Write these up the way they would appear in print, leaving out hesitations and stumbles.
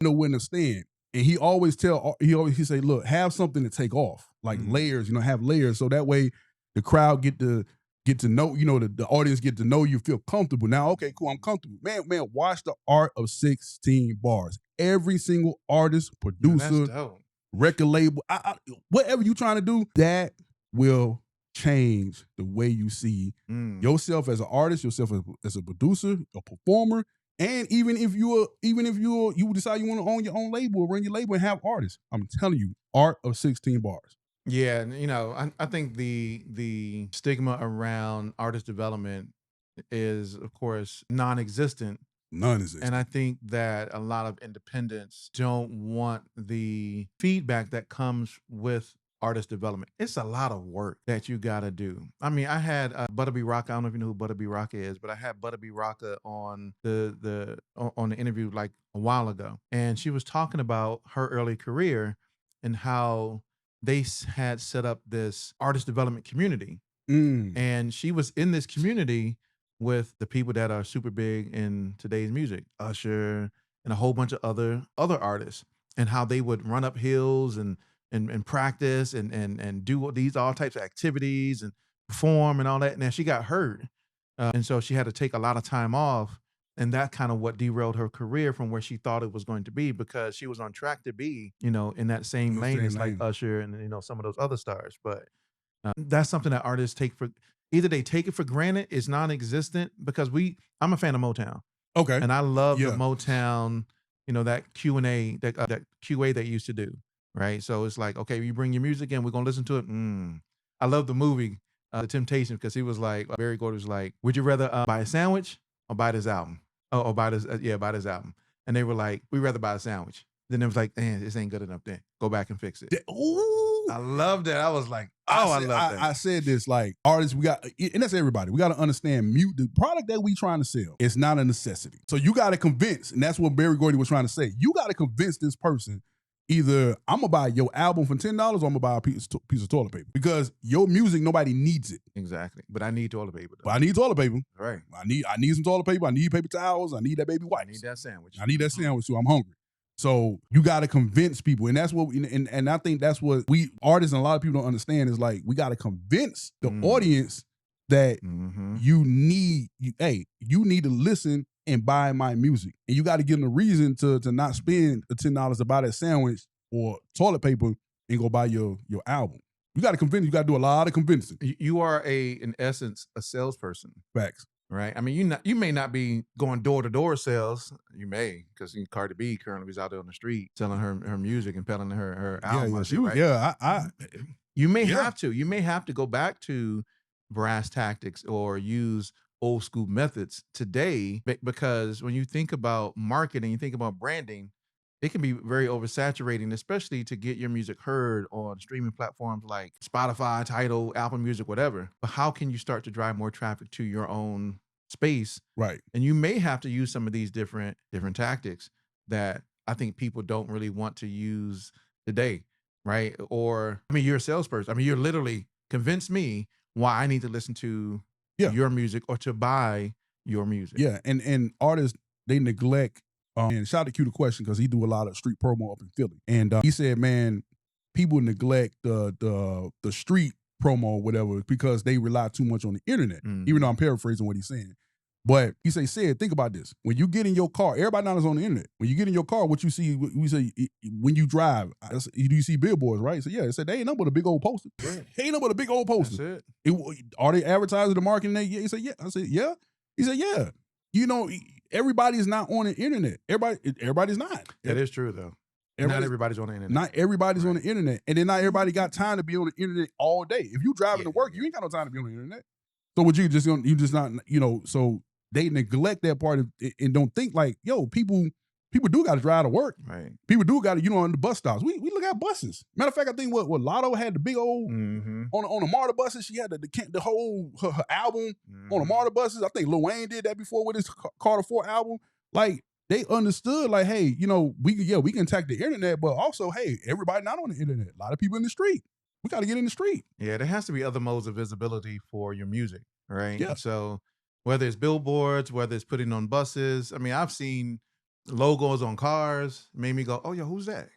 know when to stand. And he he say, look, have something to take off, like layers, have layers. So that way the crowd get to know, the audience get to know you, feel comfortable. Now, okay, cool, I'm comfortable. Man, watch the art of 16 bars. Every single artist, producer, record label, whatever you trying to do, that will change the way you see yourself as an artist, yourself as a producer, a performer. And even if you decide you want to own your own label or run your label and have artists, I'm telling you, art of 16 bars. Yeah, and I think the stigma around artist development is, of course, non-existent. Non-existent. And I think that a lot of independents don't want the feedback that comes with artist development. It's a lot of work that you got to do. I mean, I had Butta B. Rocka. I don't know if you know who Butta B. Rocka is, but I had Butta B. Rocka on the interview like a while ago, and she was talking about her early career and how they had set up this artist development community, and she was in this community with the people that are super big in today's music, Usher and a whole bunch of other artists, and how they would run up hills and practice and do these all types of activities and perform and all that. And then she got hurt. And so she had to take a lot of time off. And that kind of what derailed her career from where she thought it was going to be, because she was on track to be, in that same lane as like Usher and, some of those other stars. But that's something that artists either they take it for granted, it's non-existent, because I'm a fan of Motown. Okay. And I love the Motown, that Q&A, that QA they used to do. Right. So it's like, okay, you bring your music in, we're going to listen to it. I love the movie, The Temptations, because he was like, Barry Gordy was like, would you rather buy a sandwich or buy this album? Or buy this album. And they were like, we'd rather buy a sandwich. Then it was like, this ain't good enough then. Go back and fix it. Ooh. I love that. I was like, I love that. I said this, like, artists, and that's everybody, we got to understand the product that we trying to sell is not a necessity. So you got to convince, and that's what Barry Gordy was trying to say. You got to convince this person, either I'm going to buy your album for $10 or I'm going to buy a piece of toilet paper. Because your music, nobody needs it. Exactly. But I need toilet paper, though. But I need toilet paper. Right. I need some toilet paper. I need paper towels. I need that baby wipes. I need that sandwich. I need that sandwich too. I'm hungry. So you got to convince people. And that's what, and I think that's what we artists and a lot of people don't understand is like, we got to convince the audience that you need to listen and buy my music. And you got to give them a reason to not spend the $10 to buy that sandwich or toilet paper and go buy your album. You got to convince. You got to do a lot of convincing. You are in essence, a salesperson. Facts. Right. I mean, you may not be going door to door sales. You may, because Cardi B currently is out there on the street selling her music and peddling her album. You may have to. You may have to go back to brass tactics or use old school methods today, because when you think about marketing, you think about branding, it can be very oversaturating, especially to get your music heard on streaming platforms like Spotify, Tidal, Apple Music, whatever. But how can you start to drive more traffic to your own space? Right. And you may have to use some of these different tactics that I think people don't really want to use today. Right. Or, I mean, you're a salesperson. I mean, you're literally convinced me why I need to listen to your music or to buy your music. Yeah. And artists, they neglect. And shout out to Q the question, because he do a lot of street promo up in Philly. And he said, man, people neglect the street promo or whatever because they rely too much on the internet, even though I'm paraphrasing what he's saying. But he said, think about this. When you get in your car, everybody now is on the internet. When you get in your car, what you see, we say, when you drive, you see billboards, right? So it said, they ain't nothing but a big old poster. Ain't nothing but a big old poster. That's it. Are they advertising the marketing? He said, yeah. I said, yeah. He said, yeah. Everybody's not on the internet. Everybody's not. That is true, though. Not everybody's on the internet. Not everybody's on the internet. And then not everybody got time to be on the internet all day. If you driving to work, you ain't got no time to be on the internet. So what you just not, so they neglect that part and don't think like, yo, people do got to drive to work. Right. People do got to, on the bus stops. We look at buses. Matter of fact, I think what Lotto had the big old, on the MARTA buses, she had the whole, her album on the MARTA buses. I think Lil Wayne did that before with his Carter 4 album. Like, they understood, like, hey, we can attack the internet, but also, hey, everybody not on the internet. A lot of people in the street. We got to get in the street. Yeah, there has to be other modes of visibility for your music, right? Yeah. So whether it's billboards, whether it's putting on buses, I mean, I've seen logos on cars made me go, oh, yo, who's that?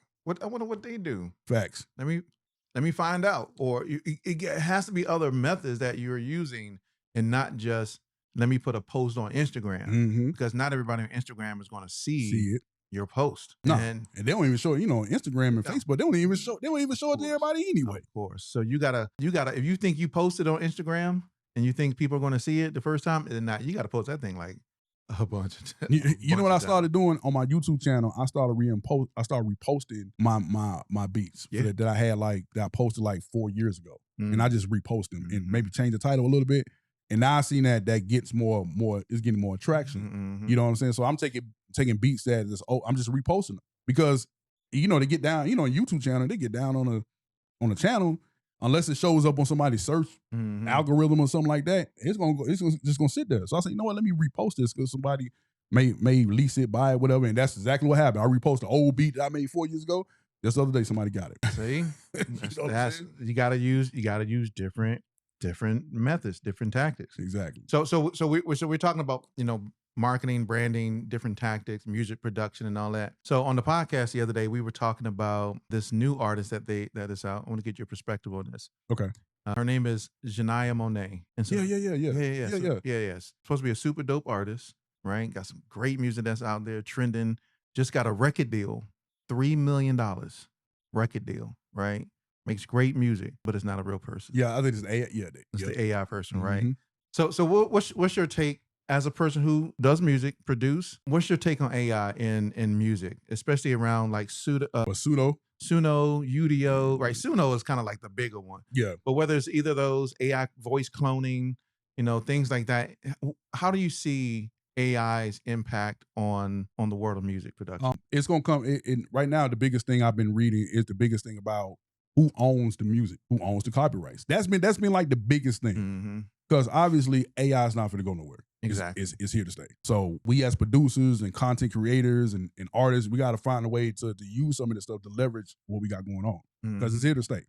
I wonder what they do. Facts. Let me find out. Or it has to be other methods that you're using, and not just let me put a post on Instagram, because not everybody on Instagram is going to see it. your post. No, and they don't even show it, Instagram and Facebook. They don't even show it to everybody anyway. Of course. So you gotta. If you think you posted on Instagram and you think people are going to see it the first time, then not. You got to post that thing like a bunch of. You know what I started doing on my YouTube channel? I started reposting my beats that I had that I posted like 4 years ago, and I just repost them and maybe change the title a little bit. And now I seen that gets more is getting more traction. You know what I'm saying? So I'm taking beats that I'm just reposting them, because they get down, on YouTube channel, they get down on a channel, unless it shows up on somebody's search algorithm or something like that, it's just gonna sit there. So I said, you know what, let me repost this, because somebody may lease it, buy it, whatever. And that's exactly what happened. I reposted an old beat that I made 4 years ago. Just the other day somebody got it. See? You gotta use different methods, different tactics. Exactly. So we're talking about, marketing, branding, different tactics, music production, and all that. So on the podcast the other day, we were talking about this new artist that is out. I want to get your perspective on this. Okay. Her name is Janaya Monáe. And so, yeah. Supposed to be a super dope artist, right? Got some great music that's out there trending. Just got a record deal, $3 million record deal, right? Makes great music, but it's not a real person. Yeah, I think it's AI. Yeah, it's the AI person, right? So what's your take as a person who does music, produce? What's your take on AI in music, especially around like Suno, Udio, right? Suno is kind of like the bigger one. Yeah. But whether it's either of those, AI voice cloning, things like that, how do you see AI's impact on the world of music production? It's gonna come. Right now, the biggest thing I've been reading is the biggest thing about who owns the music, who owns the copyrights. That's been like the biggest thing, because obviously AI is not going to go nowhere. Exactly, it's here to stay. So we as producers and content creators and artists, we got to find a way to use some of this stuff to leverage what we got going on, because it's here to stay.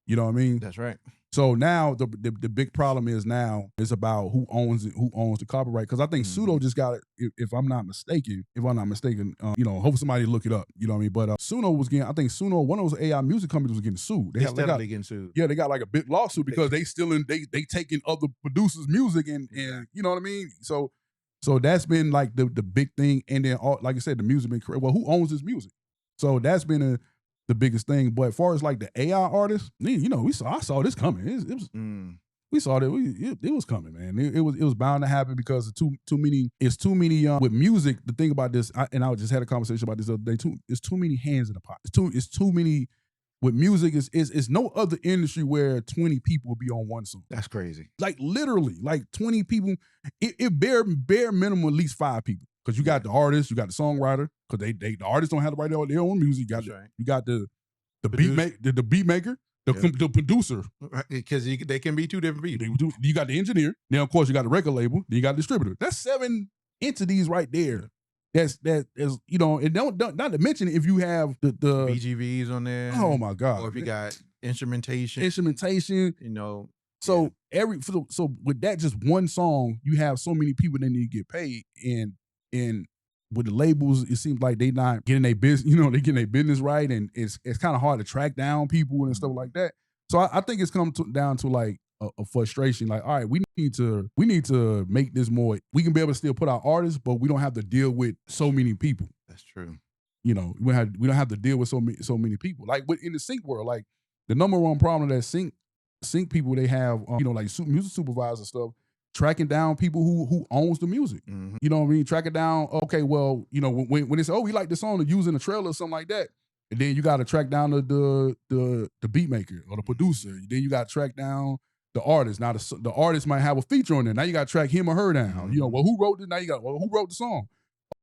You know what I mean? That's right. So now the big problem is about who owns it, who owns the copyright. Because I think Suno just got it, if I'm not mistaken, hopefully somebody look it up. You know what I mean? But Suno was getting, I think Suno, one of those AI music companies was getting sued. They got getting sued. Yeah, they got like a big lawsuit because they taking other producers' music and you know what I mean? So that's been like the big thing. And then like I said, the music been well, who owns this music? So that's been the biggest thing. But as far as like the AI artists, I saw this coming. We saw that it was coming, man. It was bound to happen, because it's too many. With music. The thing about this, I just had a conversation about this the other day. It's too many hands in the pot. It's too many. With music, it's no other industry where 20 people will be on one song. That's crazy. Like literally, like 20 people. It bare minimum at least 5 people. Because you got the artist, you got the songwriter, because the artists don't have to write their own music. You got the beat maker, the producer. Because they can be two different people. You got the engineer. Now, of course, you got the record label. Then you got the distributor. That's 7 entities right there. That's and not to mention if you have the BGVs on there. Oh my God! Or if you got instrumentation. So so with that just one song, you have so many people that need to get paid, and with the labels, it seems like they not getting their business. They getting their business right, and it's kind of hard to track down people and stuff like that. So I think it's come down to like a frustration. Like, all right, we need to make this more. We can be able to still put out artists, but we don't have to deal with so many people. That's true. We don't have to deal with so many people. Like in the sync world, like the number one problem that sync people they have, like music supervisors and stuff, tracking down people who owns the music. You know what I mean? Track it down. Okay, well, when they say, oh, we like the song to use in a trailer or something like that, and then you got to track down the beat maker or the producer. Then you got to track down the artist. Now the artist might have a feature on there. Now you got to track him or her down. Well, who wrote it? Now you got who wrote the song?